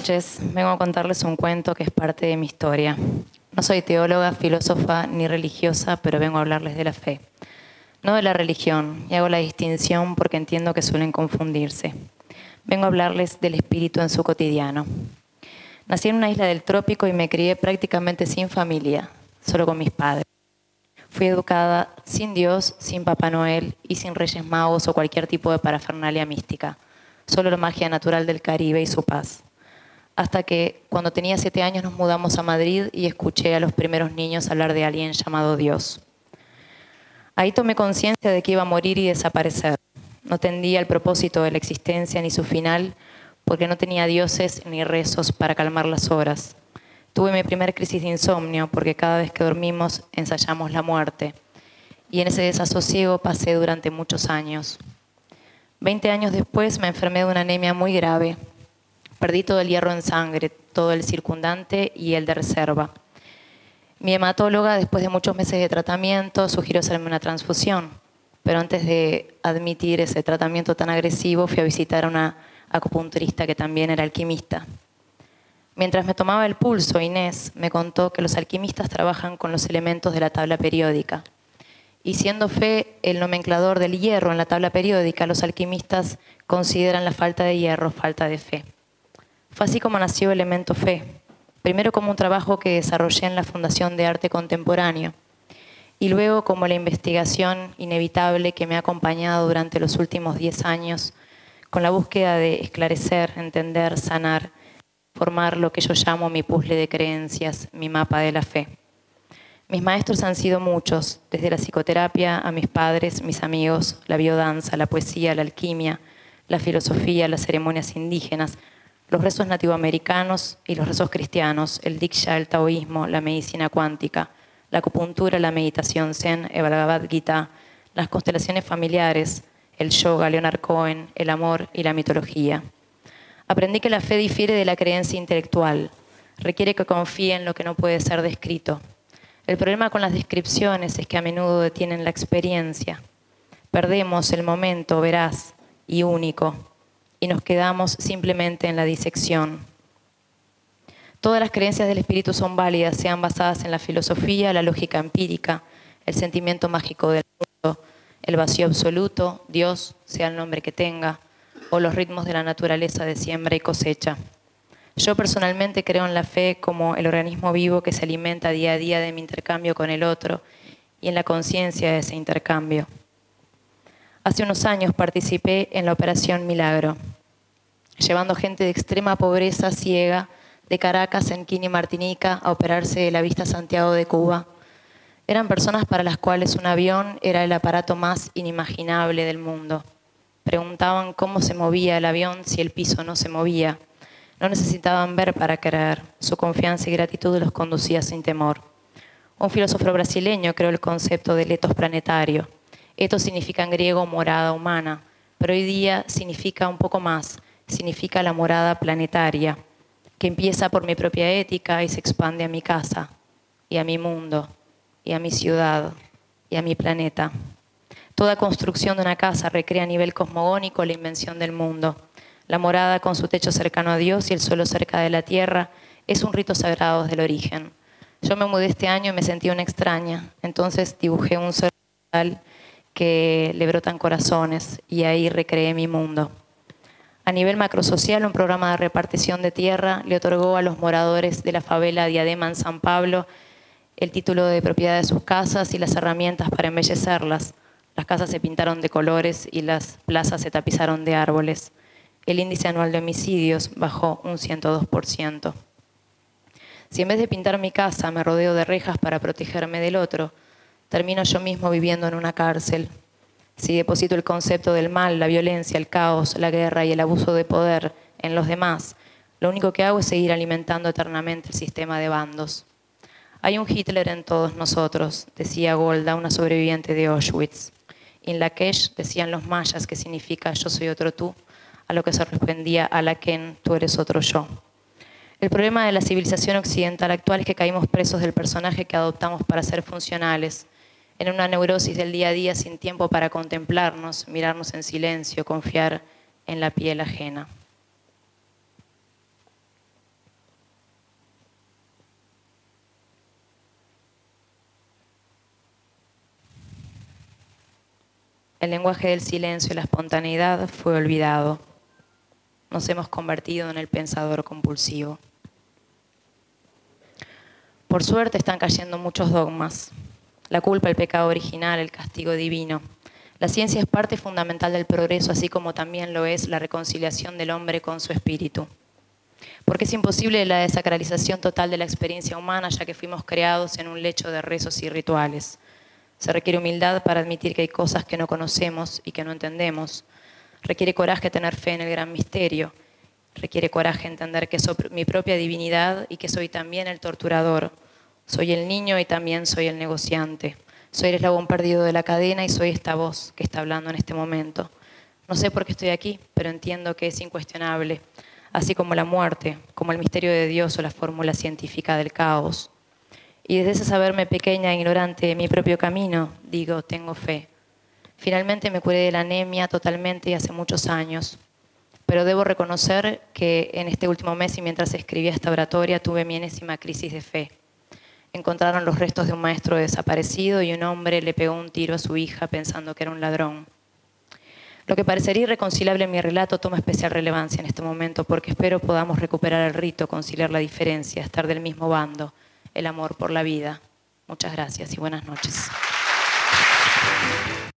noches. Vengo a contarles un cuento que es parte de mi historia. No soy teóloga, filósofa ni religiosa, pero vengo a hablarles de la fe. No de la religión, y hago la distinción porque entiendo que suelen confundirse. Vengo a hablarles del espíritu en su cotidiano. Nací en una isla del trópico y me crié prácticamente sin familia, solo con mis padres. Fui educada sin Dios, sin Papá Noel y sin Reyes Magos o cualquier tipo de parafernalia mística. Solo la magia natural del Caribe y su paz. Hasta que, cuando tenía 7 años, nos mudamos a Madrid y escuché a los primeros niños hablar de alguien llamado Dios. Ahí tomé conciencia de que iba a morir y desaparecer. No entendía el propósito de la existencia ni su final, porque no tenía dioses ni rezos para calmar las horas. Tuve mi primer crisis de insomnio, porque cada vez que dormimos ensayamos la muerte. Y en ese desasosiego pasé durante muchos años. 20 años después me enfermé de una anemia muy grave. Perdí todo el hierro en sangre, todo el circundante y el de reserva. Mi hematóloga, después de muchos meses de tratamiento, sugirió hacerme una transfusión. Pero antes de admitir ese tratamiento tan agresivo, fui a visitar a una acupunturista que también era alquimista. Mientras me tomaba el pulso, Inés me contó que los alquimistas trabajan con los elementos de la tabla periódica. Y siendo fe el nomenclador del hierro en la tabla periódica, los alquimistas consideran la falta de hierro falta de fe. Fue así como nació Elemento Fe, primero como un trabajo que desarrollé en la Fundación de Arte Contemporáneo y luego como la investigación inevitable que me ha acompañado durante los últimos 10 años con la búsqueda de esclarecer, entender, sanar, formar lo que yo llamo mi puzzle de creencias, mi mapa de la fe. Mis maestros han sido muchos, desde la psicoterapia a mis padres, mis amigos, la biodanza, la poesía, la alquimia, la filosofía, las ceremonias indígenas, los rezos nativoamericanos y los rezos cristianos, el Diksha, el taoísmo, la medicina cuántica, la acupuntura, la meditación zen, el Bhagavad Gita, las constelaciones familiares, el yoga, Leonard Cohen, el amor y la mitología. Aprendí que la fe difiere de la creencia intelectual, requiere que confíe en lo que no puede ser descrito. El problema con las descripciones es que a menudo detienen la experiencia. Perdemos el momento veraz y único y nos quedamos simplemente en la disección. Todas las creencias del espíritu son válidas, sean basadas en la filosofía, la lógica empírica, el sentimiento mágico del mundo, el vacío absoluto, Dios, sea el nombre que tenga, o los ritmos de la naturaleza de siembra y cosecha. Yo personalmente creo en la fe como el organismo vivo que se alimenta día a día de mi intercambio con el otro y en la conciencia de ese intercambio. Hace unos años participé en la Operación Milagro, llevando gente de extrema pobreza ciega de Caracas, en Quini, Martinica, a operarse de la vista a Santiago de Cuba. Eran personas para las cuales un avión era el aparato más inimaginable del mundo. Preguntaban cómo se movía el avión si el piso no se movía. No necesitaban ver para creer. Su confianza y gratitud los conducía sin temor. Un filósofo brasileño creó el concepto del ethos planetario. Ethos significa en griego morada humana, pero hoy día significa un poco más. Significa la morada planetaria, que empieza por mi propia ética y se expande a mi casa, y a mi mundo, y a mi ciudad, y a mi planeta. Toda construcción de una casa recrea a nivel cosmogónico la invención del mundo. La morada con su techo cercano a Dios y el suelo cerca de la tierra es un rito sagrado desde el origen. Yo me mudé este año y me sentí una extraña. Entonces dibujé un ser que le brotan corazones y ahí recreé mi mundo. A nivel macrosocial, un programa de repartición de tierra le otorgó a los moradores de la favela Diadema en San Pablo el título de propiedad de sus casas y las herramientas para embellecerlas. Las casas se pintaron de colores y las plazas se tapizaron de árboles. El índice anual de homicidios bajó un 102%. Si en vez de pintar mi casa me rodeo de rejas para protegerme del otro, termino yo mismo viviendo en una cárcel. Si deposito el concepto del mal, la violencia, el caos, la guerra y el abuso de poder en los demás, lo único que hago es seguir alimentando eternamente el sistema de bandos. Hay un Hitler en todos nosotros, decía Golda, una sobreviviente de Auschwitz. In Lakesh decían los mayas, que significa yo soy otro tú, a lo que se respondía Alaken, tú eres otro yo. El problema de la civilización occidental actual es que caímos presos del personaje que adoptamos para ser funcionales, en una neurosis del día a día sin tiempo para contemplarnos, mirarnos en silencio, confiar en la piel ajena. El lenguaje del silencio y la espontaneidad fue olvidado. Nos hemos convertido en el pensador compulsivo. Por suerte están cayendo muchos dogmas. La culpa, el pecado original, el castigo divino. La ciencia es parte fundamental del progreso, así como también lo es la reconciliación del hombre con su espíritu. Porque es imposible la desacralización total de la experiencia humana, ya que fuimos creados en un lecho de rezos y rituales. Se requiere humildad para admitir que hay cosas que no conocemos y que no entendemos. Requiere coraje tener fe en el gran misterio. Requiere coraje entender que soy mi propia divinidad y que soy también el torturador. Soy el niño y también soy el negociante. Soy el eslabón perdido de la cadena y soy esta voz que está hablando en este momento. No sé por qué estoy aquí, pero entiendo que es incuestionable, así como la muerte, como el misterio de Dios o la fórmula científica del caos. Y desde ese saberme pequeña e ignorante de mi propio camino, digo, tengo fe. Finalmente me curé de la anemia totalmente y hace muchos años. Pero debo reconocer que en este último mes y mientras escribía esta oratoria tuve mi enésima crisis de fe. Encontraron los restos de un maestro desaparecido y un hombre le pegó un tiro a su hija pensando que era un ladrón. Lo que parecería irreconciliable en mi relato toma especial relevancia en este momento porque espero podamos recuperar el rito, conciliar la diferencia, estar del mismo bando, el amor por la vida. Muchas gracias y buenas noches.